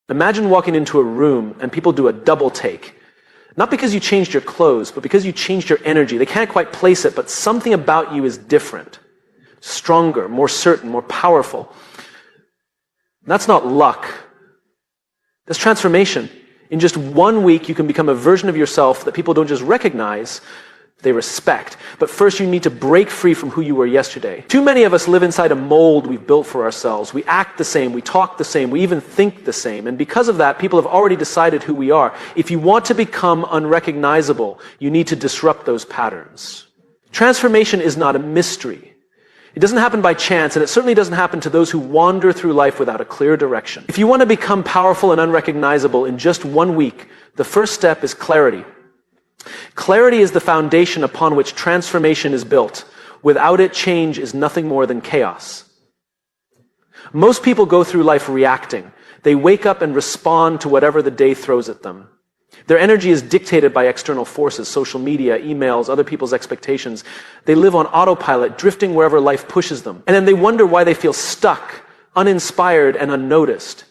Imagine walking into a room and people do a double take. Not because you changed your clothes, but because you changed your energy. They can't quite place it, but something about you is different. Stronger, more certain, more powerful. That's not luck. That's transformation. In just 1 week, you can become a version of yourself that people don't just recognize, they respect. But first, you need to break free from who you were yesterday. Too many of us live inside a mold we've built for ourselves. We act the same, we talk the same, we even think the same. And because of that, people have already decided who we are. If you want to become unrecognizable, you need to disrupt those patterns. Transformation is not a mystery. It doesn't happen by chance, and it certainly doesn't happen to those who wander through life without a clear direction. If you want to become powerful and unrecognizable in just 1 week, the first step is clarity. Clarity is the foundation upon which transformation is built. Without it, change is nothing more than chaos. Most people go through life reacting. They wake up and respond to whatever the day throws at them. Their energy is dictated by external forces, social media, emails, other people's expectations. They live on autopilot, drifting wherever life pushes them. And then they wonder why they feel stuck, uninspired, and unnoticed.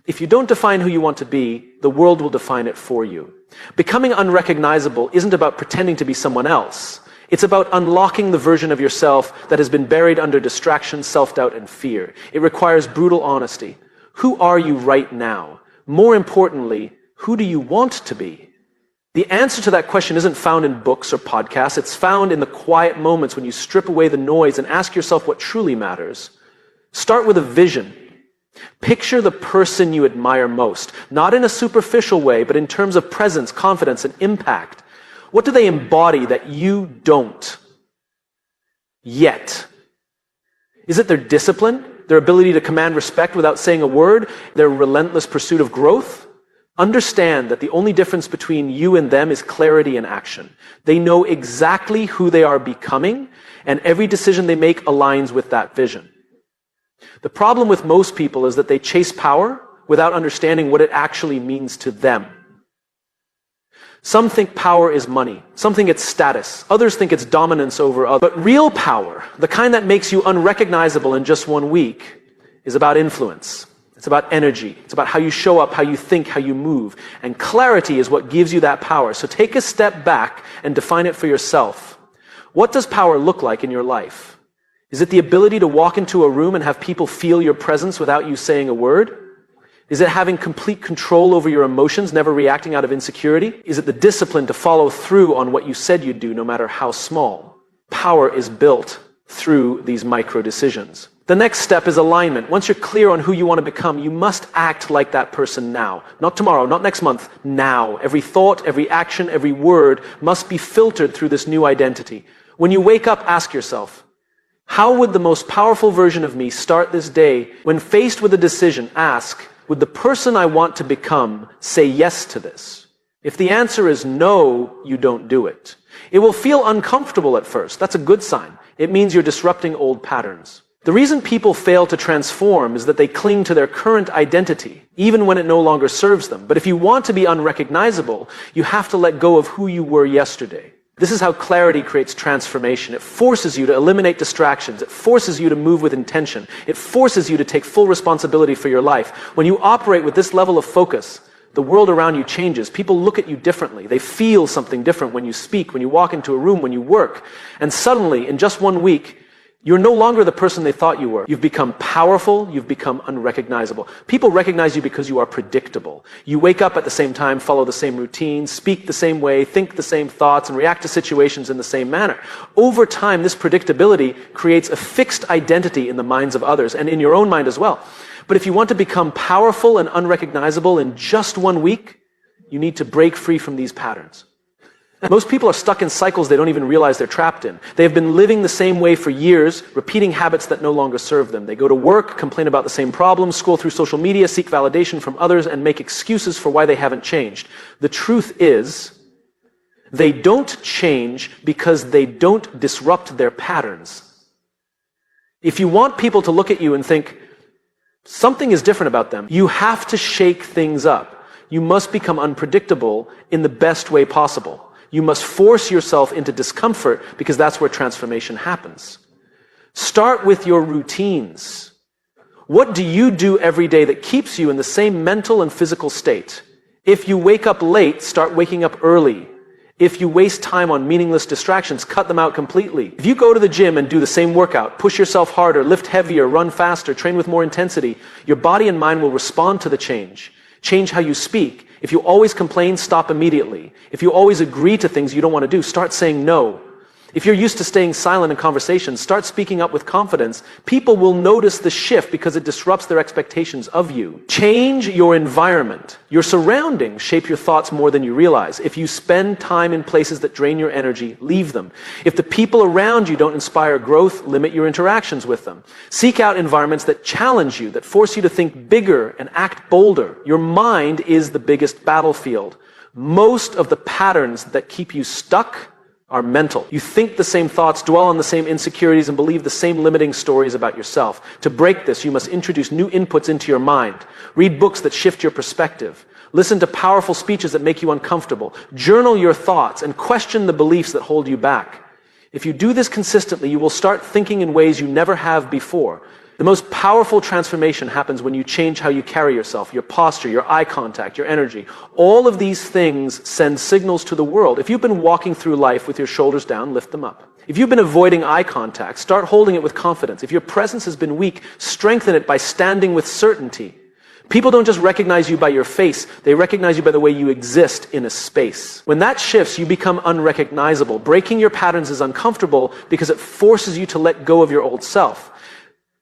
If you don't define who you want to be, the world will define it for you. Becoming unrecognizable isn't about pretending to be someone else. It's about unlocking the version of yourself that has been buried under distraction, self-doubt, and fear. It requires brutal honesty. Who are you right now? More importantly, who do you want to be? The answer to that question isn't found in books or podcasts. It's found in the quiet moments when you strip away the noise and ask yourself what truly matters. Start with a vision. Picture the person you admire most, not in a superficial way, but in terms of presence, confidence, and impact. What do they embody that you don't yet? Is it their discipline, their ability to command respect without saying a word, their relentless pursuit of growth? Understand that the only difference between you and them is clarity and action. They know exactly who they are becoming, and every decision they make aligns with that vision. The problem with most people is that they chase power without understanding what it actually means to them. Some think power is money. Some think it's status. Others think it's dominance over others. But real power, the kind that makes you unrecognizable in just 1 week, is about influence. It's about energy. It's about how you show up, how you think, how you move. And clarity is what gives you that power. So take a step back and define it for yourself. What does power look like in your life? Is it the ability to walk into a room and have people feel your presence without you saying a word? Is it having complete control over your emotions, never reacting out of insecurity? Is it the discipline to follow through on what you said you'd do, no matter how small? Power is built through these micro decisions. The next step is alignment. Once you're clear on who you want to become, you must act like that person now. Not tomorrow, not next month, now. Every thought, every action, every word must be filtered through this new identity. When you wake up, ask yourself, how would the most powerful version of me start this day? When faced with a decision, ask, would the person I want to become say yes to this? If the answer is no, you don't do it. It will feel uncomfortable at first. That's a good sign. It means you're disrupting old patterns. The reason people fail to transform is that they cling to their current identity, even when it no longer serves them. But if you want to be unrecognizable, you have to let go of who you were yesterday. This is how clarity creates transformation. It forces you to eliminate distractions. It forces you to move with intention. It forces you to take full responsibility for your life. When you operate with this level of focus, the world around you changes. People look at you differently. They feel something different when you speak, when you walk into a room, when you work. And suddenly, in just 1 week, you're no longer the person they thought you were. You've become powerful. You've become unrecognizable. People recognize you because you are predictable. You wake up at the same time, follow the same routine, speak the same way, think the same thoughts, and react to situations in the same manner. Over time, this predictability creates a fixed identity in the minds of others and in your own mind as well. But if you want to become powerful and unrecognizable in just 1 week, you need to break free from these patterns. Most people are stuck in cycles they don't even realize they're trapped in. They have been living the same way for years, repeating habits that no longer serve them. They go to work, complain about the same problems, scroll through social media, seek validation from others, and make excuses for why they haven't changed. The truth is, they don't change because they don't disrupt their patterns. If you want people to look at you and think, something is different about them, you have to shake things up. You must become unpredictable in the best way possible. You must force yourself into discomfort because that's where transformation happens. Start with your routines. What do you do every day that keeps you in the same mental and physical state? If you wake up late, start waking up early. If you waste time on meaningless distractions, cut them out completely. If you go to the gym and do the same workout, push yourself harder, lift heavier, run faster, train with more intensity, your body and mind will respond to the change. Change how you speak. If you always complain, stop immediately. If you always agree to things you don't want to do, start saying no. If you're used to staying silent in conversations, start speaking up with confidence. People will notice the shift because it disrupts their expectations of you. Change your environment. Your surroundings shape your thoughts more than you realize. If you spend time in places that drain your energy, leave them. If the people around you don't inspire growth, limit your interactions with them. Seek out environments that challenge you, that force you to think bigger and act bolder. Your mind is the biggest battlefield. Most of the patterns that keep you stuck are mental. You think the same thoughts, dwell on the same insecurities, and believe the same limiting stories about yourself. To break this, you must introduce new inputs into your mind. Read books that shift your perspective. Listen to powerful speeches that make you uncomfortable. Journal your thoughts and question the beliefs that hold you back. If you do this consistently, you will start thinking in ways you never have before. The most powerful transformation happens when you change how you carry yourself, your posture, your eye contact, your energy. All of these things send signals to the world. If you've been walking through life with your shoulders down, lift them up. If you've been avoiding eye contact, start holding it with confidence. If your presence has been weak, strengthen it by standing with certainty. People don't just recognize you by your face, they recognize you by the way you exist in a space. When that shifts, you become unrecognizable. Breaking your patterns is uncomfortable because it forces you to let go of your old self.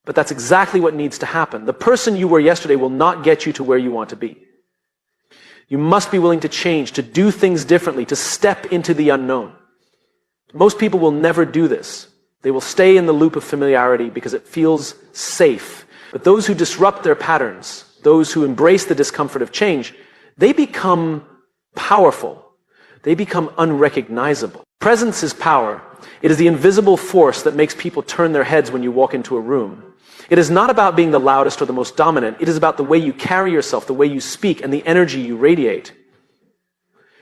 But that's exactly what needs to happen. The person you were yesterday will not get you to where you want to be. You must be willing to change, to do things differently, to step into the unknown. Most people will never do this. They will stay in the loop of familiarity because it feels safe. But those who disrupt their patterns, those who embrace the discomfort of change, they become powerful. They become unrecognizable. Presence is power. It is the invisible force that makes people turn their heads when you walk into a room. It is not about being the loudest or the most dominant. It is about the way you carry yourself, the way you speak, and the energy you radiate.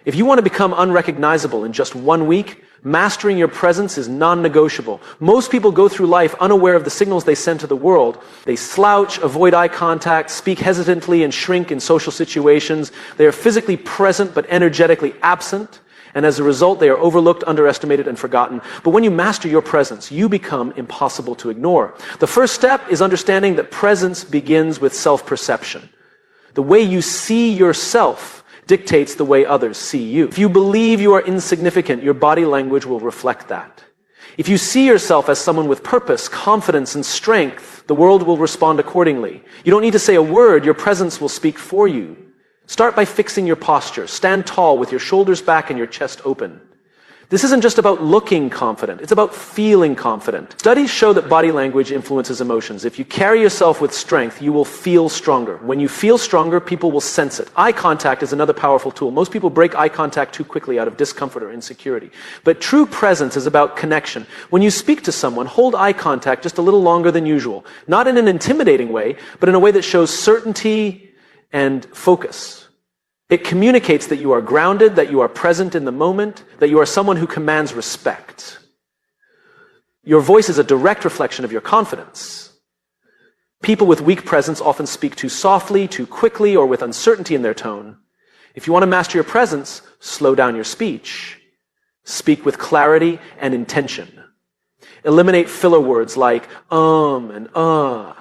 If you want to become unrecognizable in just 1 week, mastering your presence is non-negotiable. Most people go through life unaware of the signals they send to the world. They slouch, avoid eye contact, speak hesitantly, and shrink in social situations. They are physically present but energetically absent. And as a result, they are overlooked, underestimated, and forgotten. But when you master your presence, you become impossible to ignore. The first step is understanding that presence begins with self-perception. The way you see yourself dictates the way others see you. If you believe you are insignificant, your body language will reflect that. If you see yourself as someone with purpose, confidence, and strength, the world will respond accordingly. You don't need to say a word, your presence will speak for you. Start by fixing your posture. Stand tall with your shoulders back and your chest open. This isn't just about looking confident. It's about feeling confident. Studies show that body language influences emotions. If you carry yourself with strength, you will feel stronger. When you feel stronger, people will sense it. Eye contact is another powerful tool. Most people break eye contact too quickly out of discomfort or insecurity. But true presence is about connection. When you speak to someone, hold eye contact just a little longer than usual. Not in an intimidating way, but in a way that shows certainty and focus. It communicates that you are grounded, that you are present in the moment, that you are someone who commands respect. Your voice is a direct reflection of your confidence. People with weak presence often speak too softly, too quickly, or with uncertainty in their tone. If you want to master your presence, slow down your speech. Speak with clarity and intention. Eliminate filler words like and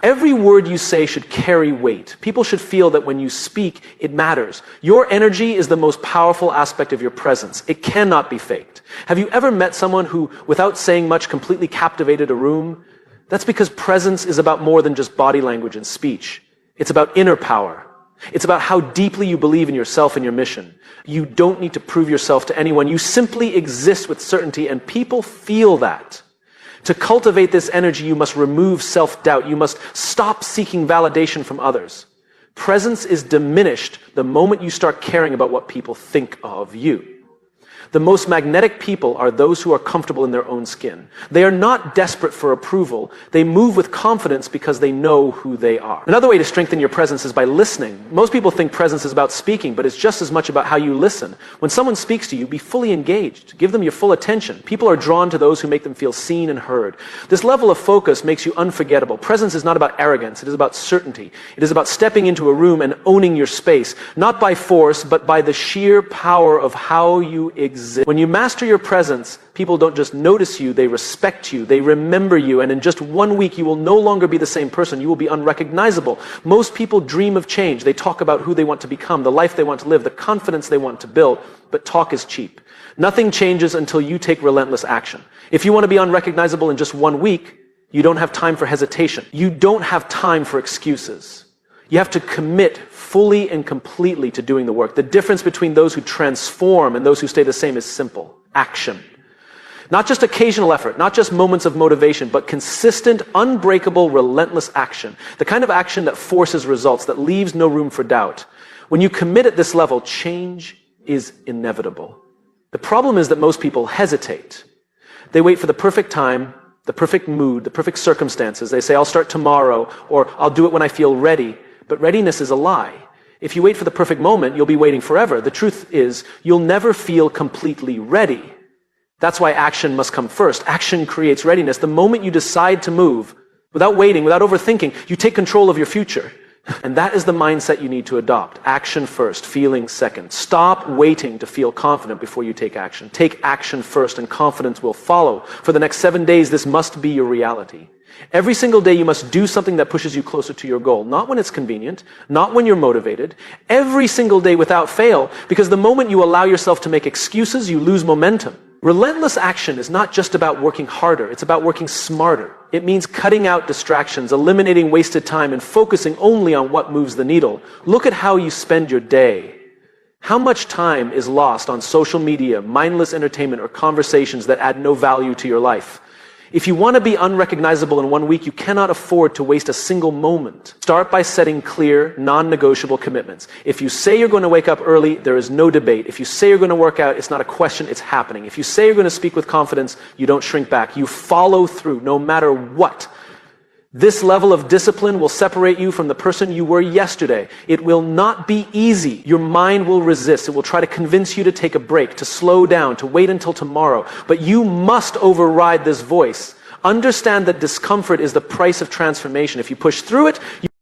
Every word you say should carry weight. People should feel that when you speak, it matters. Your energy is the most powerful aspect of your presence. It cannot be faked. Have you ever met someone who, without saying much, completely captivated a room? That's because presence is about more than just body language and speech. It's about inner power. It's about how deeply you believe in yourself and your mission. You don't need to prove yourself to anyone. You simply exist with certainty, and people feel that. To cultivate this energy, you must remove self-doubt. You must stop seeking validation from others. Presence is diminished the moment you start caring about what people think of you. The most magnetic people are those who are comfortable in their own skin. They are not desperate for approval. They move with confidence because they know who they are. Another way to strengthen your presence is by listening. Most people think presence is about speaking, but it's just as much about how you listen. When someone speaks to you, be fully engaged. Give them your full attention. People are drawn to those who make them feel seen and heard. This level of focus makes you unforgettable. Presence is not about arrogance. It is about certainty. It is about stepping into a room and owning your space, not by force, but by the sheer power of how you exist. When you master your presence, people don't just notice you, they respect you, they remember you, and in just 1 week you will no longer be the same person. You will be unrecognizable. Most people dream of change. They talk about who they want to become, the life they want to live, the confidence they want to build, but talk is cheap. Nothing changes until you take relentless action. If you want to be unrecognizable in just 1 week, you don't have time for hesitation. You don't have time for excuses. You have to commit fully and completely to doing the work. The difference between those who transform and those who stay the same is simple. Action. Not just occasional effort, not just moments of motivation, but consistent, unbreakable, relentless action. The kind of action that forces results, that leaves no room for doubt. When you commit at this level, change is inevitable. The problem is that most people hesitate. They wait for the perfect time, the perfect mood, the perfect circumstances. They say, I'll start tomorrow, or I'll do it when I feel ready. But readiness is a lie. If you wait for the perfect moment, you'll be waiting forever. The truth is, you'll never feel completely ready. That's why action must come first. Action creates readiness. The moment you decide to move, without waiting, without overthinking, you take control of your future. And that is the mindset you need to adopt. Action first, feeling second. Stop waiting to feel confident before you take action. Take action first and confidence will follow. For the next 7 days, this must be your reality. Every single day you must do something that pushes you closer to your goal. Not when it's convenient, not when you're motivated. Every single day without fail, because the moment you allow yourself to make excuses, you lose momentum. Relentless action is not just about working harder, it's about working smarter. It means cutting out distractions, eliminating wasted time, and focusing only on what moves the needle. Look at how you spend your day. How much time is lost on social media, mindless entertainment, or conversations that add no value to your life? If you want to be unrecognizable in 1 week, you cannot afford to waste a single moment. Start by setting clear, non-negotiable commitments. If you say you're going to wake up early, there is no debate. If you say you're going to work out, it's not a question, it's happening. If you say you're going to speak with confidence, you don't shrink back. You follow through, no matter what. This level of discipline will separate you from the person you were yesterday. It will not be easy. Your mind will resist. It will try to convince you to take a break, to slow down, to wait until tomorrow. But you must override this voice. Understand that discomfort is the price of transformation. If you push through it,